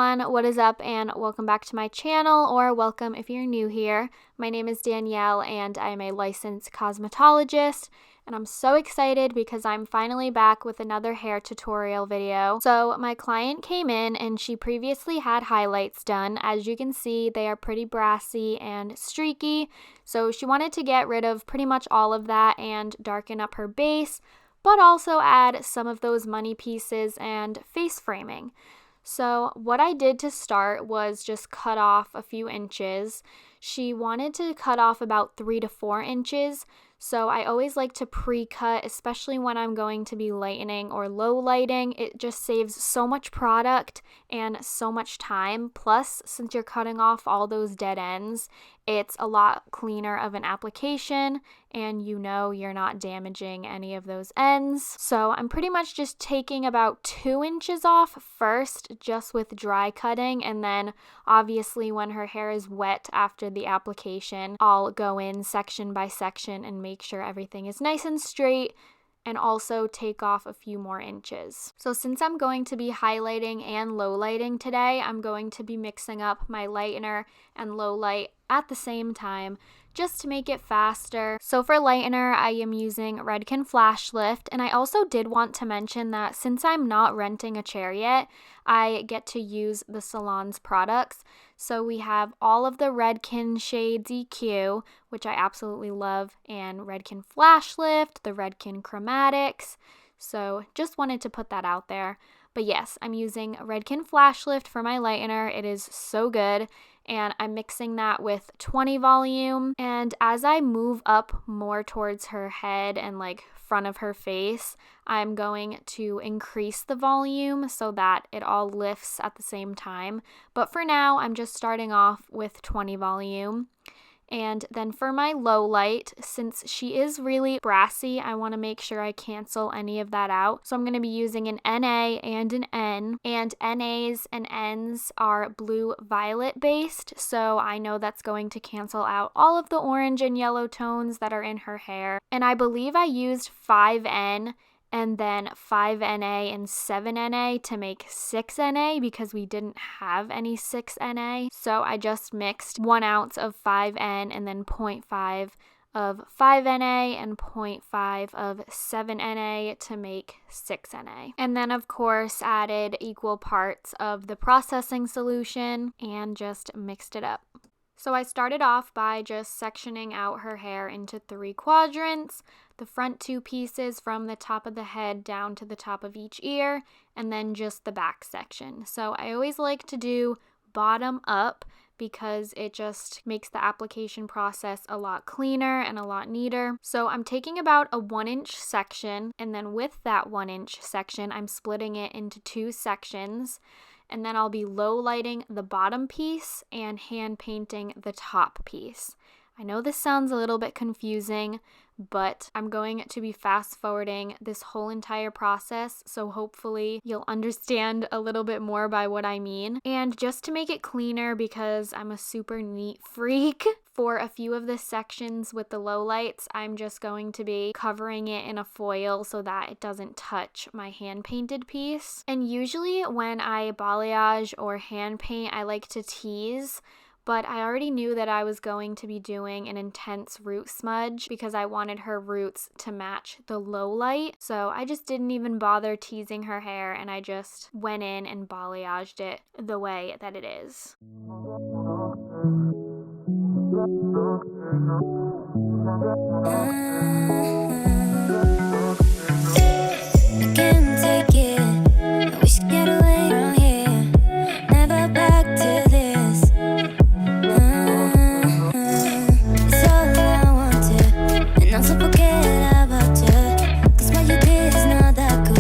everyone, what is up, and welcome back to my channel, or welcome if you're new here. My name is Danielle and I am a licensed cosmetologist, and I'm so excited because I'm finally back with another hair tutorial video. So my client came in and she previously had highlights done. As you can see, they are pretty brassy and streaky, so she wanted to get rid of pretty much all of that and darken up her base, but also add some of those money pieces and face framing. So what I did to start was just cut off a few inches. She wanted to cut off about 3 to 4 inches, so I always like to pre-cut, especially when I'm going to be lightening or low lighting. It just saves so much product and so much time. Plus, since you're cutting off all those dead ends, it's a lot cleaner of an application and you know you're not damaging any of those ends. So I'm pretty much just taking about 2 inches off first, just with dry cutting, and then obviously when her hair is wet after the application, I'll go in section by section and make sure everything is nice and straight, and also take off a few more inches. So since I'm going to be highlighting and low lighting today, I'm going to be mixing up my lightener and low light at the same time, just to make it faster. So for lightener, I am using Redken Flash Lift, and I also did want to mention that since I'm not renting a chair yet, I get to use the salon's products. So we have all of the Redken shades EQ, which I absolutely love, and Redken Flash Lift, the Redken Chromatics. So just wanted to put that out there. But yes, I'm using Redken Flash Lift for my lightener. It is so good. And I'm mixing that with 20 volume. And as I move up more towards her head and like front of her face, I'm going to increase the volume so that it all lifts at the same time. But for now, I'm just starting off with 20 volume. And then for my low light, since she is really brassy, I want to make sure I cancel any of that out. So I'm going to be using an NA and an N, and NAs and Ns are blue violet based, so I know that's going to cancel out all of the orange and yellow tones that are in her hair. And I believe I used 5N and then 5NA and 7NA to make 6NA because we didn't have any 6NA. So I just mixed 1 ounce of 5N and then 0.5 of 5NA and 0.5 of 7NA to make 6NA. And then of course added equal parts of the processing solution and just mixed it up. So I started off by just sectioning out her hair into 3 quadrants, the front 2 pieces from the top of the head down to the top of each ear, and then just the back section. So I always like to do bottom up because it just makes the application process a lot cleaner and a lot neater. So I'm taking about a 1-inch section, and then with that 1-inch section, I'm splitting it into 2 sections. And then I'll be low lighting the bottom piece and hand painting the top piece. I know this sounds a little bit confusing, but I'm going to be fast forwarding this whole entire process, so hopefully you'll understand a little bit more by what I mean. And just to make it cleaner, because I'm a super neat freak, for a few of the sections with the low lights, I'm just going to be covering it in a foil so that it doesn't touch my hand painted piece. And usually when I balayage or hand paint, I like to tease, but I already knew that I was going to be doing an intense root smudge because I wanted her roots to match the low light. So I just didn't even bother teasing her hair, and I just went in and balayaged it the way that it is. I can't take it. I wish I get away from here. Never back to this. It's all I wanted, and also forget about you. 'Cause what you did is not that cool.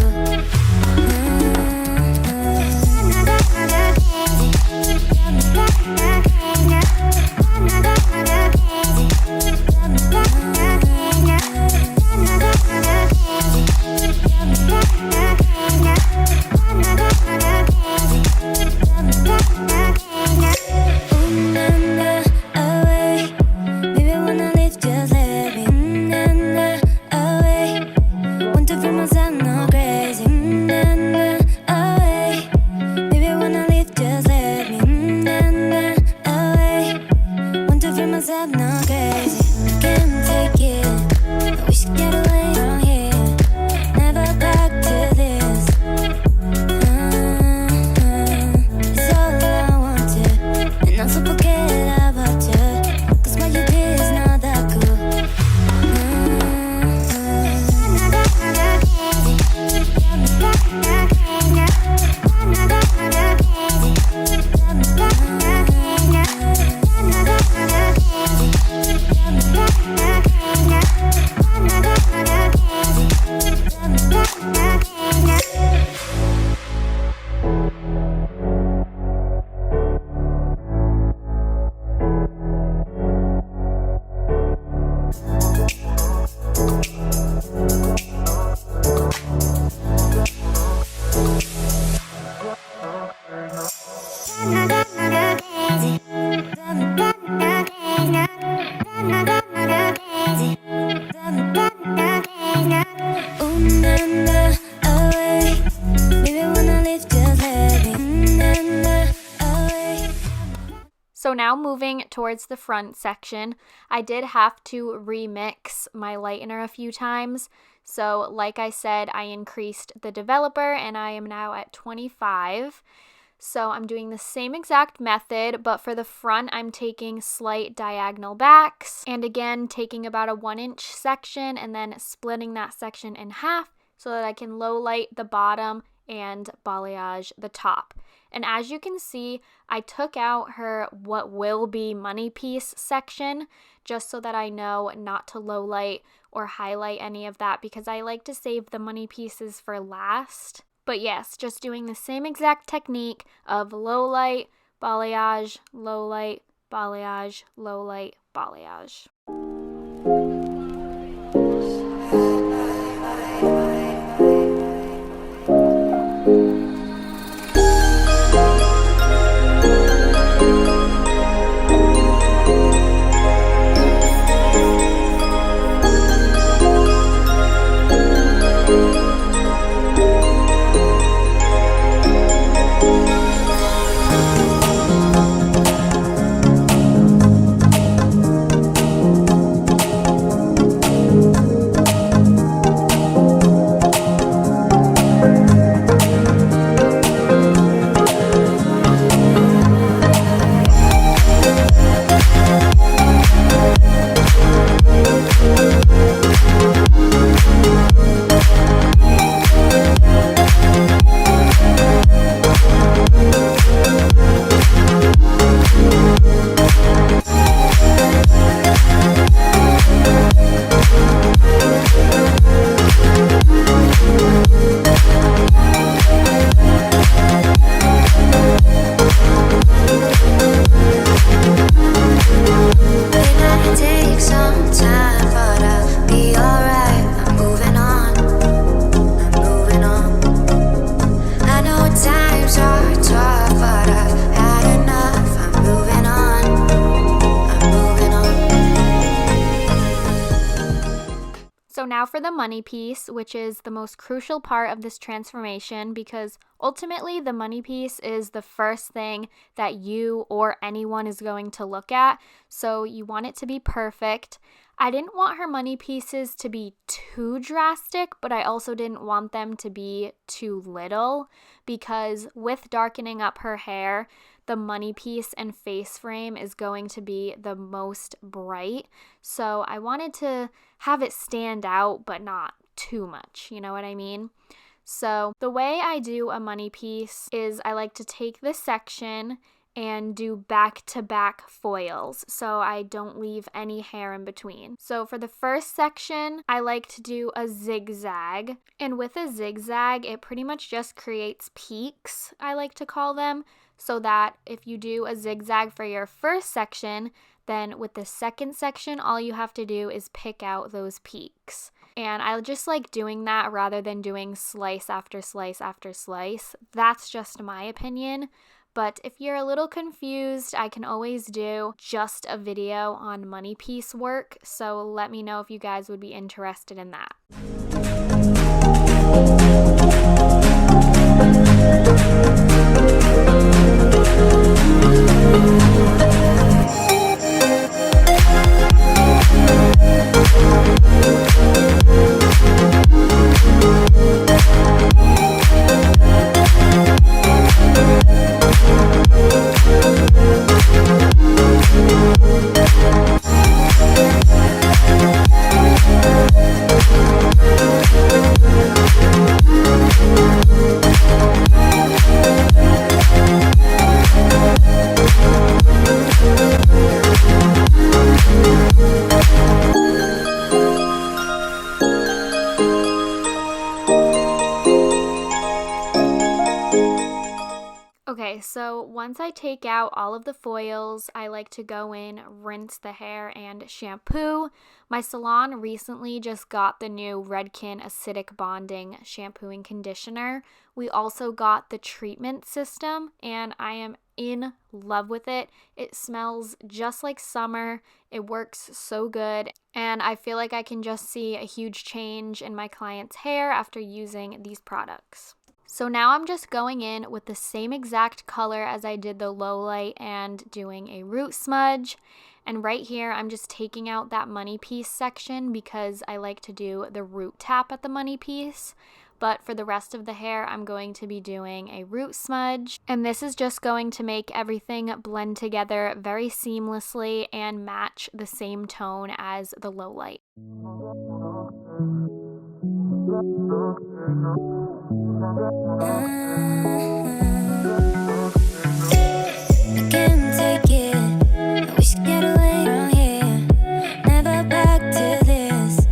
So now moving towards the front section, I did have to remix my lightener a few times. So like I said, I increased the developer and I am now at 25. So I'm doing the same exact method, but for the front, I'm taking slight diagonal backs and again, taking about a 1-inch section and then splitting that section in half so that I can low light the bottom and balayage the top. And as you can see, I took out her what will be money piece section just so that I know not to low light or highlight any of that because I like to save the money pieces for last. But yes, just doing the same exact technique of low light, balayage, low light, balayage, low light, balayage. So now for the money piece, which is the most crucial part of this transformation because ultimately the money piece is the first thing that you or anyone is going to look at. So you want it to be perfect. I didn't want her money pieces to be too drastic, but I also didn't want them to be too little because with darkening up her hair, the money piece and face frame is going to be the most bright. So I wanted to have it stand out, but not too much. You know what I mean? So the way I do a money piece is I like to take this section and do back-to-back foils so I don't leave any hair in between. So for the first section, I like to do a zigzag. And with a zigzag, it pretty much just creates peaks, I like to call them, so that if you do a zigzag for your first section, then with the second section, all you have to do is pick out those peaks. And I just like doing that rather than doing slice after slice after slice. That's just my opinion. But if you're a little confused, I can always do just a video on money piece work. So let me know if you guys would be interested in that. Okay, so once I take out all of the foils, I like to go in, rinse the hair, and shampoo. My salon recently just got the new Redken acidic bonding shampoo and conditioner. We also got the treatment system, and I am in love with it. It smells just like summer. It works so good, and I feel like I can just see a huge change in my client's hair after using these products. So now I'm just going in with the same exact color as I did the low light and doing a root smudge. And right here, I'm just taking out that money piece section because I like to do the root tap at the money piece. But for the rest of the hair, I'm going to be doing a root smudge. And this is just going to make everything blend together very seamlessly and match the same tone as the low light. I can't take it. I wish I could get away from here. Never back to this.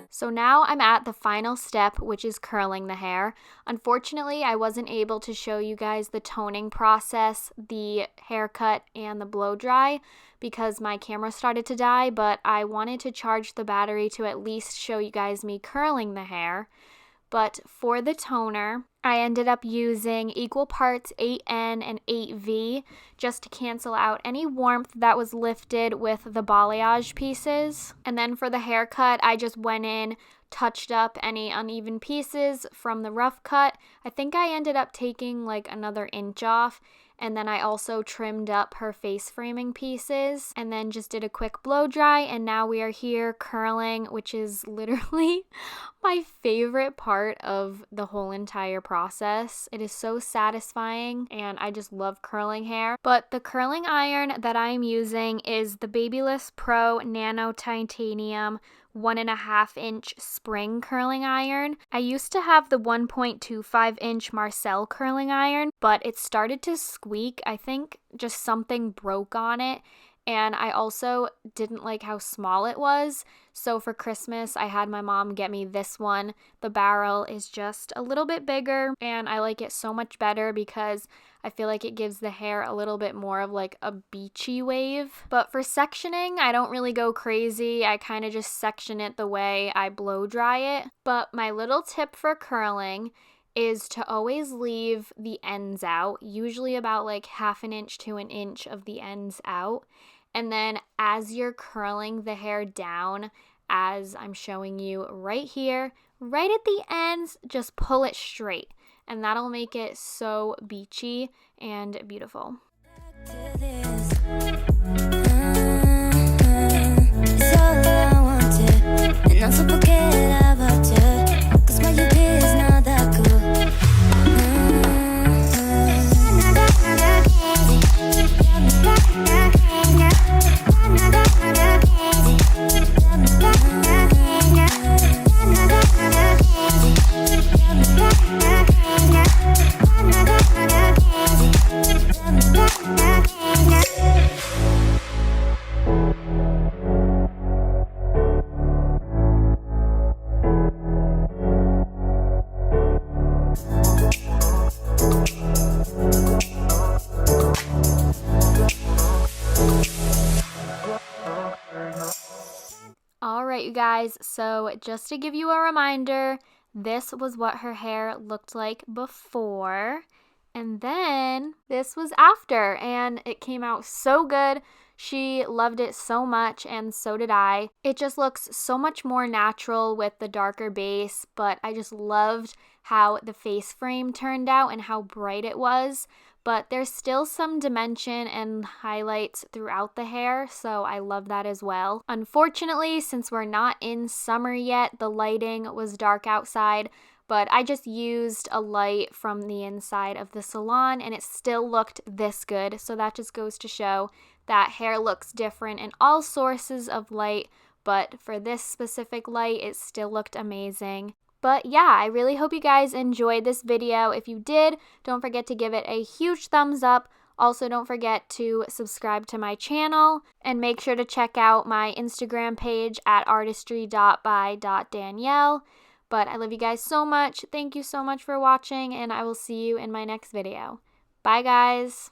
So now I'm at the final step, which is curling the hair. Unfortunately, I wasn't able to show you guys the toning process, the haircut, and the blow dry because my camera started to die, but I wanted to charge the battery to at least show you guys me curling the hair. But for the toner, I ended up using equal parts 8N and 8V just to cancel out any warmth that was lifted with the balayage pieces. And then for the haircut, I just went in, touched up any uneven pieces from the rough cut. I think I ended up taking like another inch off. And then I also trimmed up her face framing pieces and then just did a quick blow dry. And now we are here curling, which is literally my favorite part of the whole entire process. It is so satisfying and I just love curling hair. But the curling iron that I'm using is the Babyliss Pro Nano Titanium 1.5 inch spring curling iron. I used to have the 1.25 inch Marcel curling iron, but it started to squeak. I think just something broke on it. And I also didn't like how small it was. So for Christmas, I had my mom get me this one. The barrel is just a little bit bigger and I like it so much better because I feel like it gives the hair a little bit more of like a beachy wave. But for sectioning, I don't really go crazy. I kind of just section it the way I blow dry it. But my little tip for curling is to always leave the ends out, usually about like 1/2 inch to 1 inch of the ends out. And then as you're curling the hair down, as I'm showing you right here, right at the ends, just pull it straight. And that'll make it so beachy and beautiful. It's all I wanted, and I'm so forget about you. 'Cause what you did is not that cool. Alright, you guys, so just to give you a reminder, this was what her hair looked like before, and then this was after, and it came out so good. She loved it so much, and so did I. It just looks so much more natural with the darker base, but I just loved how the face frame turned out and how bright it was. But there's still some dimension and highlights throughout the hair, so I love that as well. Unfortunately, since we're not in summer yet, the lighting was dark outside, but I just used a light from the inside of the salon and it still looked this good. So that just goes to show that hair looks different in all sources of light, but for this specific light, it still looked amazing. But yeah, I really hope you guys enjoyed this video. If you did, don't forget to give it a huge thumbs up. Also, don't forget to subscribe to my channel and make sure to check out my Instagram page at artistry.by.danielle. But I love you guys so much. Thank you so much for watching, and I will see you in my next video. Bye, guys.